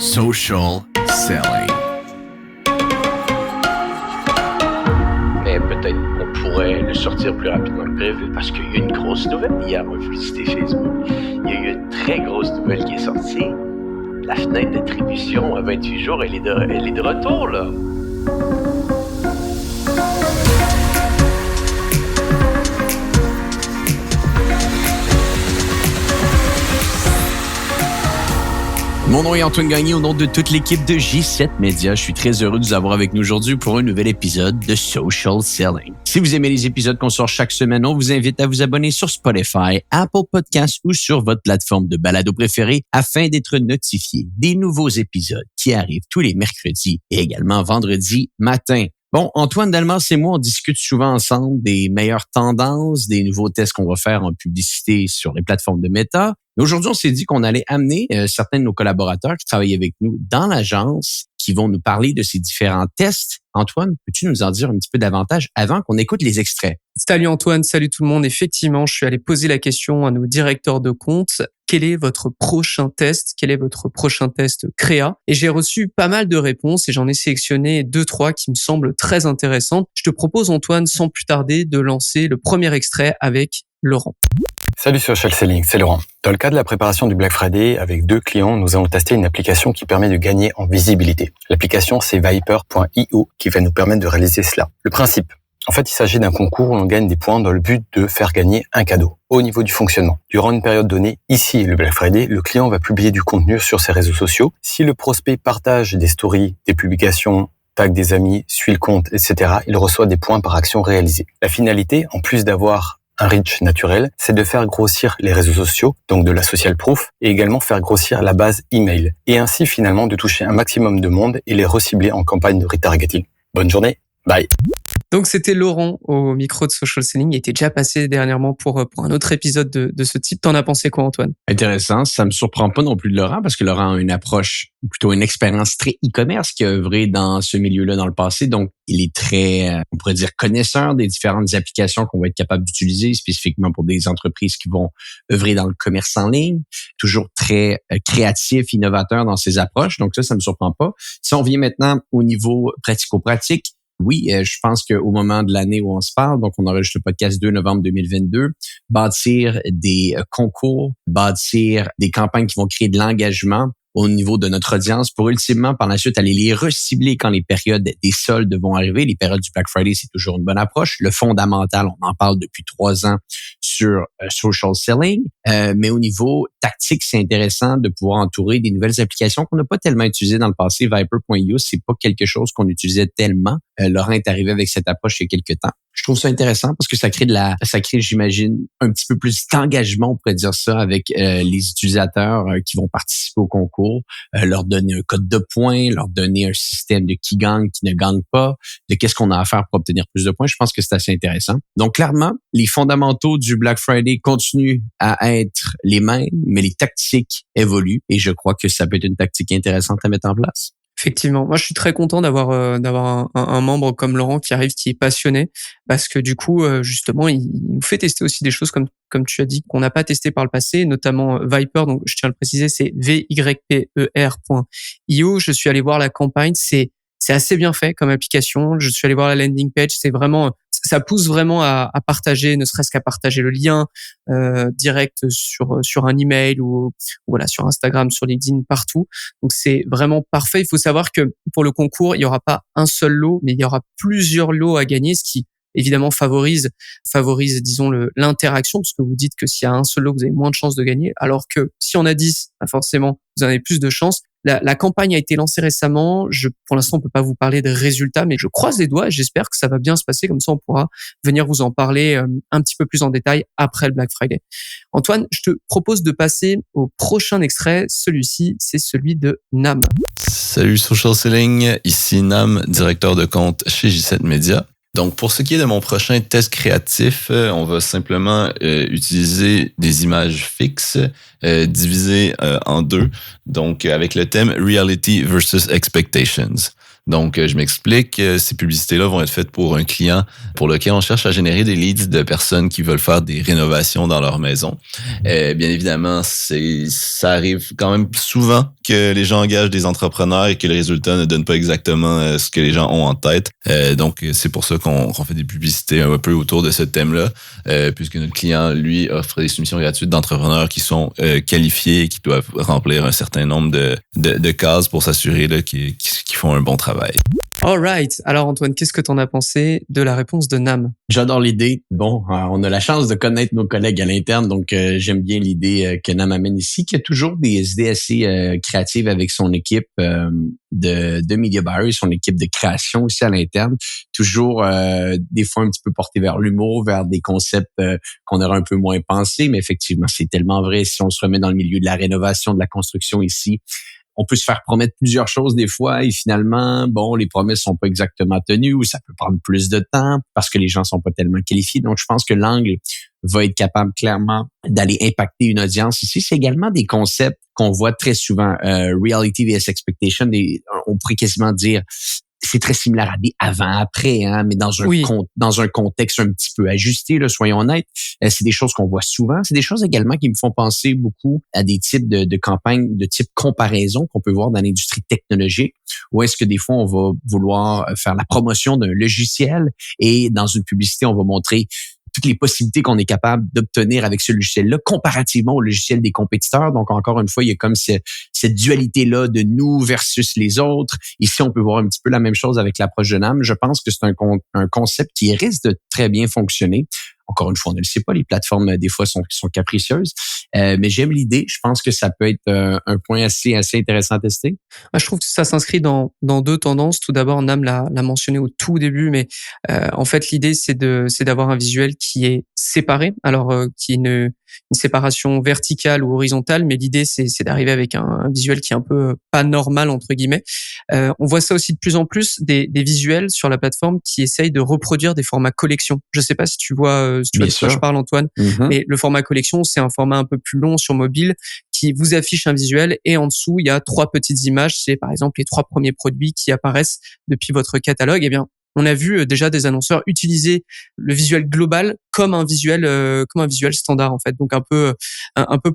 Social selling. Mais peut-être on pourrait le sortir plus rapidement que prévu parce qu'il y a eu une grosse nouvelle. Hier, on a visité Facebook. Il y a eu une très grosse nouvelle qui est sortie. La fenêtre d'attribution à 28 jours, elle est de retour, là. Mon nom est Antoine Gagné, au nom de toute l'équipe de J7 Media. Je suis très heureux de vous avoir avec nous aujourd'hui pour un nouvel épisode de Social Selling. Si vous aimez les épisodes qu'on sort chaque semaine, on vous invite à vous abonner sur Spotify, Apple Podcasts ou sur votre plateforme de balado préférée afin d'être notifié des nouveaux épisodes qui arrivent tous les mercredis et également vendredi matin. Bon, Antoine Delmas et moi, on discute souvent ensemble des meilleures tendances, des nouveaux tests qu'on va faire en publicité sur les plateformes de Meta. Mais aujourd'hui, on s'est dit qu'on allait amener certains de nos collaborateurs qui travaillent avec nous dans l'agence, qui vont nous parler de ces différents tests. Antoine, peux-tu nous en dire un petit peu davantage avant qu'on écoute les extraits? Salut Antoine, salut tout le monde. Effectivement, je suis allé poser la question à nos directeurs de compte. Quel est votre prochain test? Quel est votre prochain test créa? Et j'ai reçu pas mal de réponses et j'en ai sélectionné 2-3 qui me semblent très intéressantes. Je te propose Antoine, sans plus tarder, de lancer le premier extrait avec Laurent. Salut Social Selling, c'est Laurent. Dans le cadre de la préparation du Black Friday, avec 2 clients, nous allons tester une application qui permet de gagner en visibilité. L'application, c'est Viper.io qui va nous permettre de réaliser cela. Le principe, en fait, il s'agit d'un concours où on gagne des points dans le but de faire gagner un cadeau. Au niveau du fonctionnement, durant une période donnée, ici le Black Friday, le client va publier du contenu sur ses réseaux sociaux. Si le prospect partage des stories, des publications, tag des amis, suit le compte, etc., il reçoit des points par action réalisée. La finalité, en plus d'avoir un reach naturel, c'est de faire grossir les réseaux sociaux, donc de la social proof, et également faire grossir la base email. Et ainsi, finalement, de toucher un maximum de monde et les recibler en campagne de retargeting. Bonne journée, bye. Donc, c'était Laurent au micro de Social Selling. Il était déjà passé dernièrement pour un autre épisode de ce type. T'en as pensé quoi, Antoine? Intéressant. Ça me surprend pas non plus de Laurent parce que Laurent a une approche, plutôt une expérience très e-commerce qui a œuvré dans ce milieu-là dans le passé. Donc, il est très, on pourrait dire, connaisseur des différentes applications qu'on va être capable d'utiliser spécifiquement pour des entreprises qui vont œuvrer dans le commerce en ligne. Toujours très créatif, innovateur dans ses approches. Donc ça me surprend pas. Si on vient maintenant au niveau pratico-pratique, oui, je pense qu'au moment de l'année où on se parle, donc on enregistre le podcast 2 novembre 2022, bâtir des concours, bâtir des campagnes qui vont créer de l'engagement au niveau de notre audience pour ultimement, par la suite, aller les recibler quand les périodes des soldes vont arriver. Les périodes du Black Friday, c'est toujours une bonne approche. Le fondamental, on en parle depuis 3 ans sur social selling. Mais au niveau tactique, c'est intéressant de pouvoir entourer des nouvelles applications qu'on n'a pas tellement utilisées dans le passé. Viper.io, c'est pas quelque chose qu'on utilisait tellement. Laurent est arrivé avec cette approche il y a quelques temps. Je trouve ça intéressant parce que ça crée, j'imagine, un petit peu plus d'engagement, on pourrait dire ça, avec les utilisateurs qui vont participer au concours, leur donner un code de points, leur donner un système de qui gagne, qui ne gagne pas, de qu'est-ce qu'on a à faire pour obtenir plus de points. Je pense que c'est assez intéressant. Donc, clairement, les fondamentaux du Black Friday continuent à être les mêmes, mais les tactiques évoluent et je crois que ça peut être une tactique intéressante à mettre en place. Effectivement. Moi, je suis très content d'avoir un membre comme Laurent qui arrive, qui est passionné, parce que du coup, justement, il nous fait tester aussi des choses comme tu as dit, qu'on n'a pas testé par le passé, notamment Viper. Donc, je tiens à le préciser, c'est Vyper.io. Je suis allé voir la campagne. C'est assez bien fait comme application. Je suis allé voir la landing page. C'est vraiment, ça pousse vraiment à partager, ne serait-ce qu'à partager le lien direct sur un email ou voilà, sur Instagram, sur LinkedIn, partout. Donc c'est vraiment parfait. Il faut savoir que pour le concours, il y aura pas un seul lot, mais il y aura plusieurs lots à gagner, ce qui évidemment favorise disons l'interaction, parce que vous dites que s'il y a un seul lot, vous avez moins de chances de gagner, alors que si on a 10, forcément vous en avez plus de chances. La campagne a été lancée récemment. Pour l'instant, on peut pas vous parler de résultats, mais je croise les doigts et j'espère que ça va bien se passer. Comme ça, on pourra venir vous en parler un petit peu plus en détail après le Black Friday. Antoine, je te propose de passer au prochain extrait. Celui-ci, c'est celui de Nam. Salut Social Selling, ici Nam, directeur de compte chez J7 Media. Donc, pour ce qui est de mon prochain test créatif, on va simplement utiliser des images fixes divisées en 2, donc avec le thème Reality versus Expectations. Donc, je m'explique, ces publicités-là vont être faites pour un client pour lequel on cherche à générer des leads de personnes qui veulent faire des rénovations dans leur maison. Bien évidemment, ça arrive quand même souvent que les gens engagent des entrepreneurs et que le résultat ne donne pas exactement ce que les gens ont en tête. Donc, c'est pour ça qu'on fait des publicités un peu autour de ce thème-là, puisque notre client, lui, offre des soumissions gratuites d'entrepreneurs qui sont qualifiés et qui doivent remplir un certain nombre de cases pour s'assurer là, qu'ils font un bon travail. Alright. Alors Antoine, qu'est-ce que t'en as pensé de la réponse de Nam? J'adore l'idée. Bon, on a la chance de connaître nos collègues à l'interne, donc j'aime bien l'idée que Nam amène ici, qui a toujours des idées assez créatives avec son équipe de media buyers, son équipe de création aussi à l'interne. Toujours des fois un petit peu porté vers l'humour, vers des concepts qu'on aurait un peu moins pensés, mais effectivement, c'est tellement vrai. Si on se remet dans le milieu de la rénovation, de la construction ici, on peut se faire promettre plusieurs choses des fois et finalement, bon, les promesses sont pas exactement tenues ou ça peut prendre plus de temps parce que les gens sont pas tellement qualifiés. Donc, je pense que l'angle va être capable clairement d'aller impacter une audience ici. C'est également des concepts qu'on voit très souvent, reality vs expectation. On pourrait quasiment dire c'est très similaire à des avant-après, hein, mais dans un contexte un petit peu ajusté, là, soyons honnêtes. C'est des choses qu'on voit souvent. C'est des choses également qui me font penser beaucoup à des types de campagnes de type comparaison qu'on peut voir dans l'industrie technologique, où est-ce que des fois on va vouloir faire la promotion d'un logiciel et dans une publicité, on va montrer toutes les possibilités qu'on est capable d'obtenir avec ce logiciel-là comparativement au logiciel des compétiteurs. Donc, encore une fois, il y a comme cette dualité-là de nous versus les autres. Ici, on peut voir un petit peu la même chose avec l'approche de Nam. Je pense que c'est un concept qui risque de très bien fonctionner. Encore une fois, on ne le sait pas. Les plateformes, des fois, sont capricieuses. Mais j'aime l'idée. Je pense que ça peut être un point assez intéressant à tester. Je trouve que ça s'inscrit dans deux tendances. Tout d'abord, Nam l'a mentionné au tout début, mais en fait, l'idée, c'est d'avoir un visuel qui est séparé. Alors, qui est une séparation verticale ou horizontale, mais l'idée, c'est d'arriver avec un visuel qui est un peu pas normal, entre guillemets. On voit ça aussi de plus en plus, des visuels sur la plateforme qui essayent de reproduire des formats collection. Je sais pas si tu vois de quoi je parle, Antoine, mais le format collection, c'est un format un peu plus long sur mobile qui vous affiche un visuel et en dessous, il y a 3 petites images. C'est par exemple les 3 premiers produits qui apparaissent depuis votre catalogue. Eh bien, on a vu déjà des annonceurs utiliser le visuel global comme un visuel standard en fait, donc un peu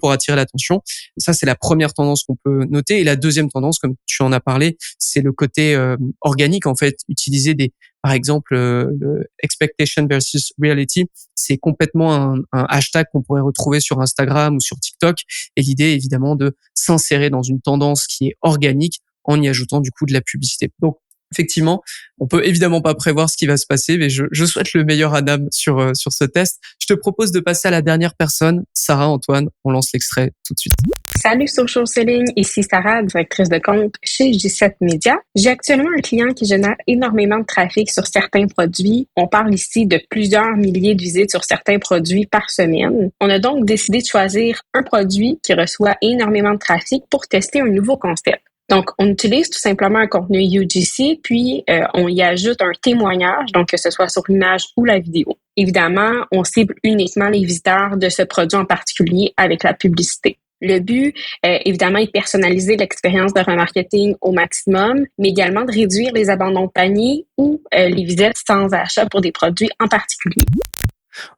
pour attirer l'attention. Ça, c'est la première tendance qu'on peut noter. Et la deuxième tendance, comme tu en as parlé, c'est le côté organique en fait. Utiliser par exemple, le expectation versus reality, c'est complètement un hashtag qu'on pourrait retrouver sur Instagram ou sur TikTok. Et l'idée, évidemment, de s'insérer dans une tendance qui est organique en y ajoutant du coup de la publicité. Donc, effectivement, on peut évidemment pas prévoir ce qui va se passer, mais je souhaite le meilleur à Nam sur ce test. Je te propose de passer à la dernière personne, Sarah. Antoine, on lance l'extrait tout de suite. Salut Social Selling, ici Sarah, directrice de compte chez G7 Media. J'ai actuellement un client qui génère énormément de trafic sur certains produits. On parle ici de plusieurs milliers de visites sur certains produits par semaine. On a donc décidé de choisir un produit qui reçoit énormément de trafic pour tester un nouveau concept. Donc, on utilise tout simplement un contenu UGC, puis on y ajoute un témoignage, donc que ce soit sur l'image ou la vidéo. Évidemment, on cible uniquement les visiteurs de ce produit en particulier avec la publicité. Le but, évidemment, est de personnaliser l'expérience de remarketing au maximum, mais également de réduire les abandons de panier ou les visites sans achat pour des produits en particulier.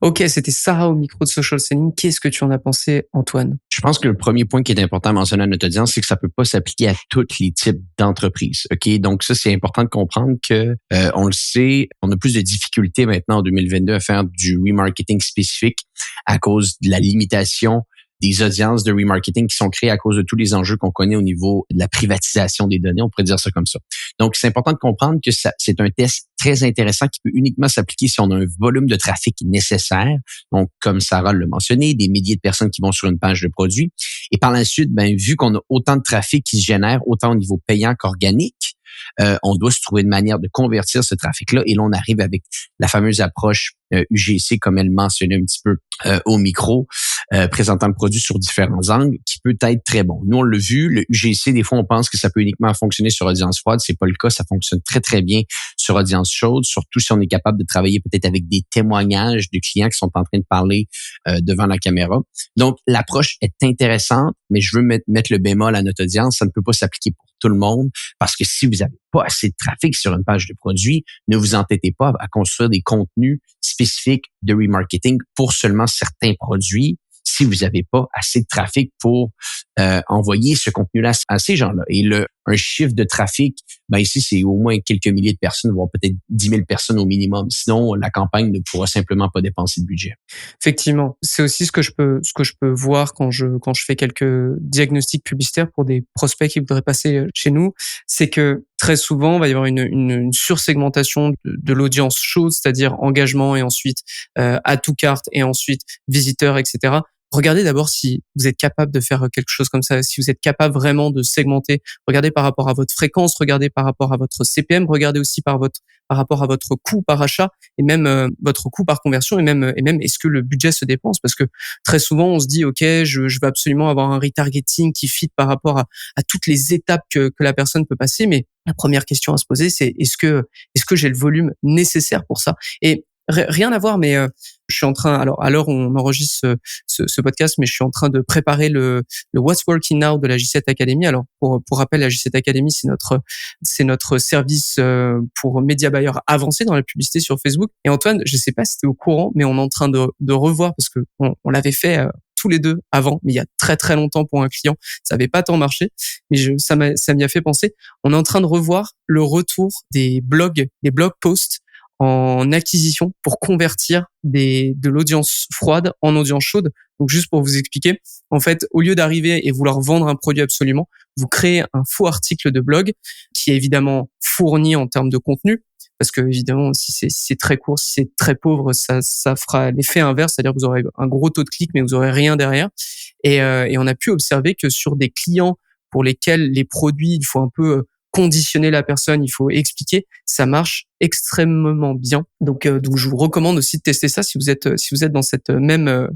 Ok, c'était Sarah au micro de Social Selling. Qu'est-ce que tu en as pensé, Antoine? Je pense que le premier point qui est important à mentionner à notre audience, c'est que ça peut pas s'appliquer à tous les types d'entreprises. Ok, donc ça c'est important de comprendre que on le sait, on a plus de difficultés maintenant en 2022 à faire du remarketing spécifique à cause de la limitation des audiences de remarketing qui sont créées à cause de tous les enjeux qu'on connaît au niveau de la privatisation des données, on pourrait dire ça comme ça. Donc, c'est important de comprendre que c'est un test très intéressant qui peut uniquement s'appliquer si on a un volume de trafic nécessaire. Donc, comme Sarah l'a mentionné, des milliers de personnes qui vont sur une page de produit. Et par la suite, vu qu'on a autant de trafic qui se génère, autant au niveau payant qu'organique, on doit se trouver une manière de convertir ce trafic-là. Et là, on arrive avec la fameuse approche UGC, comme elle mentionnait un petit peu au micro, présentant le produit sur différents angles, qui peut être très bon. Nous, on l'a vu, le UGC, des fois, on pense que ça peut uniquement fonctionner sur audience froide. C'est pas le cas. Ça fonctionne très, très bien sur audience chaude, surtout si on est capable de travailler peut-être avec des témoignages de clients qui sont en train de parler devant la caméra. Donc, l'approche est intéressante, mais je veux mettre le bémol à notre audience. Ça ne peut pas s'appliquer pour tout le monde parce que si vous avez pas assez de trafic sur une page de produit, ne vous entêtez pas à construire des contenus spécifiques de remarketing pour seulement certains produits si vous n'avez pas assez de trafic pour envoyer ce contenu-là à ces gens-là. Et un chiffre de trafic, ici, c'est au moins quelques milliers de personnes, voire peut-être 10 000 personnes au minimum. Sinon, la campagne ne pourra simplement pas dépenser de budget. Effectivement, c'est aussi ce que je peux voir quand je fais quelques diagnostics publicitaires pour des prospects qui voudraient passer chez nous, c'est que très souvent, il va y avoir une sursegmentation de l'audience chaude, c'est-à-dire engagement et ensuite à tout carte et ensuite visiteurs, etc. Regardez d'abord si vous êtes capable de faire quelque chose comme ça, si vous êtes capable vraiment de segmenter. Regardez par rapport à votre fréquence, regardez par rapport à votre CPM, regardez aussi par rapport à votre coût par achat et même votre coût par conversion et même est-ce que le budget se dépense, parce que très souvent on se dit OK, je veux absolument avoir un retargeting qui fit par rapport à toutes les étapes que la personne peut passer, mais la première question à se poser, c'est est-ce que j'ai le volume nécessaire pour ça? Et rien à voir, mais je suis en train, alors à l'heure où on enregistre ce podcast, mais je suis en train de préparer le What's Working Now de la J7 Academy. Alors pour rappel, la J7 Academy, c'est notre service pour média buyers avancé dans la publicité sur Facebook. Et Antoine, je sais pas si tu es au courant, mais on est en train de revoir, parce que on l'avait fait tous les deux avant, mais il y a très très longtemps pour un client, ça avait pas tant marché, mais ça m'y a fait penser. On est en train de revoir le retour des blog posts en acquisition pour convertir de l'audience froide en audience chaude. Donc juste pour vous expliquer, en fait, au lieu d'arriver et vouloir vendre un produit absolument, vous créez un faux article de blog qui est évidemment fourni en termes de contenu, parce que évidemment, si c'est très court, si c'est très pauvre, ça fera l'effet inverse, c'est-à-dire que vous aurez un gros taux de clic, mais vous aurez rien derrière. Et on a pu observer que sur des clients pour lesquels les produits, il faut un peu conditionner la personne, il faut expliquer, ça marche extrêmement bien. Donc je vous recommande aussi de tester ça si vous êtes dans cette même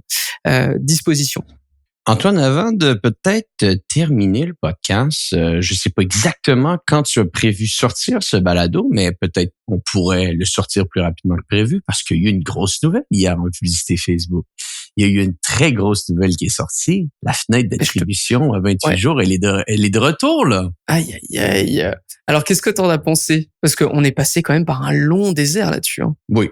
disposition. Antoine, avant de peut-être terminer le podcast, je sais pas exactement quand tu as prévu sortir ce balado, mais peut-être on pourrait le sortir plus rapidement que prévu, parce qu'il y a eu une grosse nouvelle hier en publicité Facebook. Il y a eu une très grosse nouvelle qui est sortie. La fenêtre d'attribution à 28 jours, elle est de retour, là. Aïe, aïe, aïe. Alors, qu'est-ce que t'en as pensé? Parce qu'on est passé quand même par un long désert là-dessus. Hein. Oui,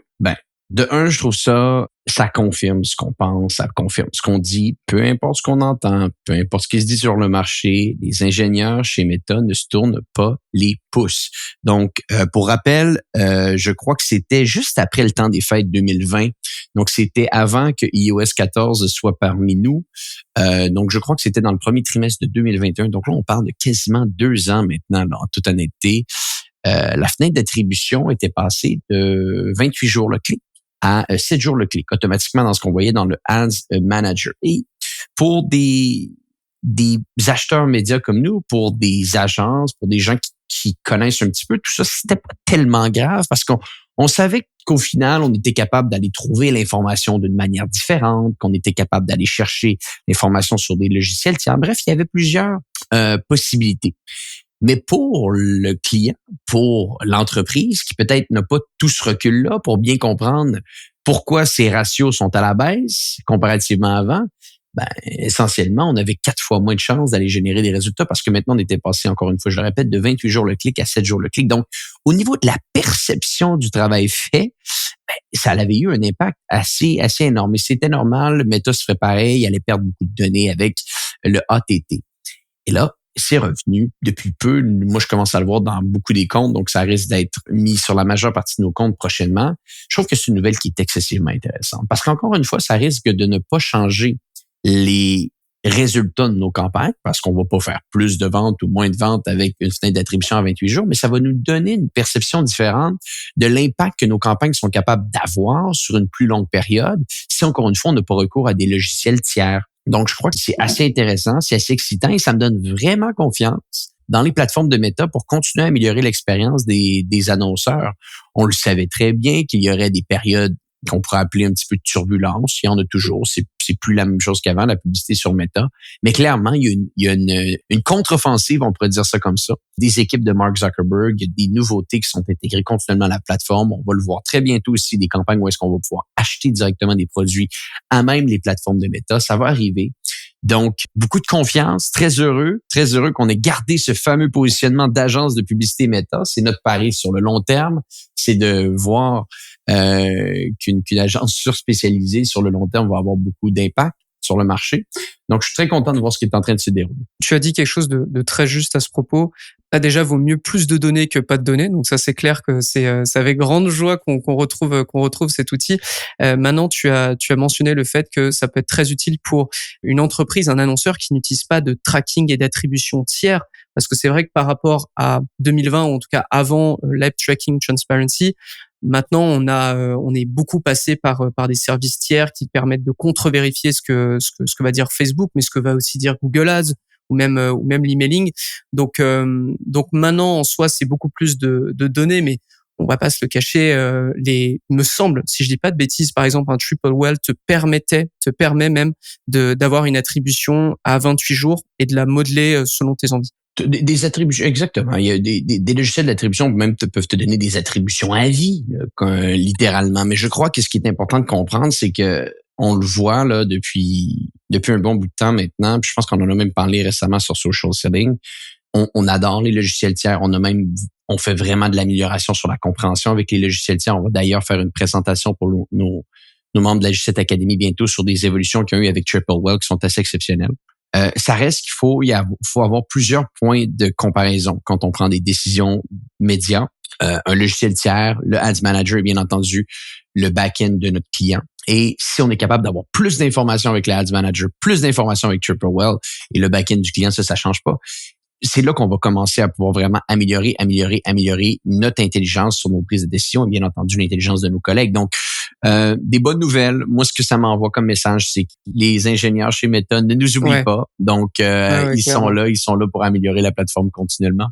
de un, je trouve ça confirme ce qu'on pense, ça confirme ce qu'on dit, peu importe ce qu'on entend, peu importe ce qui se dit sur le marché, les ingénieurs chez Meta ne se tournent pas les pouces. Donc, pour rappel, je crois que c'était juste après le temps des fêtes 2020. Donc, c'était avant que iOS 14 soit parmi nous. Donc, je crois que c'était dans le premier trimestre de 2021. Donc là, on parle de quasiment 2 ans maintenant, là, en toute honnêteté. La fenêtre d'attribution était passée de 28 jours le clic à 7 jours le clic, automatiquement dans ce qu'on voyait dans le Ads Manager. Et pour des acheteurs médias comme nous, pour des agences, pour des gens qui connaissent un petit peu, tout ça, c'était pas tellement grave, parce qu'on savait qu'au final, on était capable d'aller trouver l'information d'une manière différente, qu'on était capable d'aller chercher l'information sur des logiciels tiers. Bref, il y avait plusieurs possibilités. Mais pour le client, pour l'entreprise qui peut-être n'a pas tout ce recul-là pour bien comprendre pourquoi ces ratios sont à la baisse comparativement à avant, essentiellement, on avait 4 fois moins de chances d'aller générer des résultats, parce que maintenant, on était passé, encore une fois, je le répète, de 28 jours le clic à 7 jours le clic. Donc, au niveau de la perception du travail fait, ça avait eu un impact assez énorme. Et c'était normal, Meta se ferait pareil, il allait perdre beaucoup de données avec le ATT. Et là, c'est revenu depuis peu. Moi, je commence à le voir dans beaucoup des comptes, donc ça risque d'être mis sur la majeure partie de nos comptes prochainement. Je trouve que c'est une nouvelle qui est excessivement intéressante, parce qu'encore une fois, ça risque de ne pas changer les résultats de nos campagnes, parce qu'on va pas faire plus de ventes ou moins de ventes avec une fenêtre d'attribution à 28 jours, mais ça va nous donner une perception différente de l'impact que nos campagnes sont capables d'avoir sur une plus longue période, si encore une fois, on n'a pas recours à des logiciels tiers. Donc, je crois que c'est assez intéressant, c'est assez excitant, et ça me donne vraiment confiance dans les plateformes de Meta pour continuer à améliorer l'expérience des annonceurs. On le savait très bien qu'il y aurait des périodes qu'on pourrait appeler un petit peu de turbulence. Il y en a toujours. C'est plus la même chose qu'avant, la publicité sur Meta. Mais clairement, il y a une contre-offensive, on pourrait dire ça comme ça. Des équipes de Mark Zuckerberg, il y a des nouveautés qui sont intégrées continuellement à la plateforme. On va le voir très bientôt aussi, des campagnes où est-ce qu'on va pouvoir acheter directement des produits à même les plateformes de Meta. Ça va arriver. Donc, beaucoup de confiance, très heureux qu'on ait gardé ce fameux positionnement d'agence de publicité Meta. C'est notre pari sur le long terme, c'est de voir qu'une agence surspécialisée sur le long terme va avoir beaucoup d'impact sur le marché. Donc, je suis très content de voir ce qui est en train de se dérouler. Tu as dit quelque chose de très juste à ce propos. Là, déjà, vaut mieux plus de données que pas de données. Donc ça, c'est clair que c'est avec grande joie qu'on retrouve cet outil. Maintenant, tu as mentionné le fait que ça peut être très utile pour une entreprise, un annonceur qui n'utilise pas de tracking et d'attribution tiers. Parce que c'est vrai que par rapport à 2020, ou en tout cas avant l'App Tracking Transparency, maintenant, on est beaucoup passé par des services tiers qui permettent de contre-vérifier ce que va dire Facebook, mais ce que va aussi dire Google Ads ou même l'emailing. Donc maintenant, en soi, c'est beaucoup plus de données, mais on va pas se le cacher. Il me semble, si je dis pas de bêtises, par exemple, un Triple Whale te permet même d'avoir une attribution à 28 jours et de la modeler selon tes envies. Des attributions, exactement. Il y a des logiciels d'attribution même peuvent te donner des attributions à vie, littéralement. Mais je crois que ce qui est important de comprendre, c'est que on le voit là depuis un bon bout de temps maintenant. Puis je pense qu'on en a même parlé récemment sur Social Selling. On adore les logiciels tiers. On fait vraiment de l'amélioration sur la compréhension avec les logiciels tiers. On va d'ailleurs faire une présentation pour nos membres de la G7 Academy bientôt sur des évolutions qu'il y a eu avec Triple Whale qui sont assez exceptionnelles. Ça reste qu'il faut avoir plusieurs points de comparaison quand on prend des décisions médias. Un logiciel tiers, le Ads Manager et bien entendu le back-end de notre client. Et si on est capable d'avoir plus d'informations avec le Ads Manager, plus d'informations avec Triple Whale et le back-end du client, ça change pas. C'est là qu'on va commencer à pouvoir vraiment améliorer notre intelligence sur nos prises de décision et bien entendu l'intelligence de nos collègues. Donc, des bonnes nouvelles. Moi, ce que ça m'envoie comme message, c'est que les ingénieurs chez Meta ne nous oublient pas. Donc, ils sont là pour améliorer la plateforme continuellement.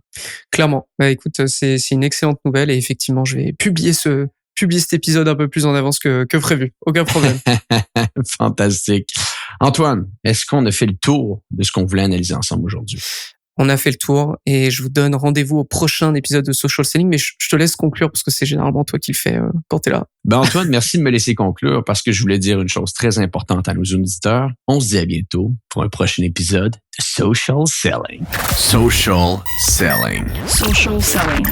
Clairement. Bah, écoute, c'est une excellente nouvelle et effectivement, je vais publier cet épisode un peu plus en avance que prévu. Aucun problème. Fantastique. Antoine, est-ce qu'on a fait le tour de ce qu'on voulait analyser ensemble aujourd'hui? On a fait le tour et je vous donne rendez-vous au prochain épisode de Social Selling, mais je te laisse conclure parce que c'est généralement toi qui le fais quand t'es là. Antoine, merci de me laisser conclure parce que je voulais dire une chose très importante à nos auditeurs. On se dit à bientôt pour un prochain épisode de Social Selling. Social Selling. Social Selling.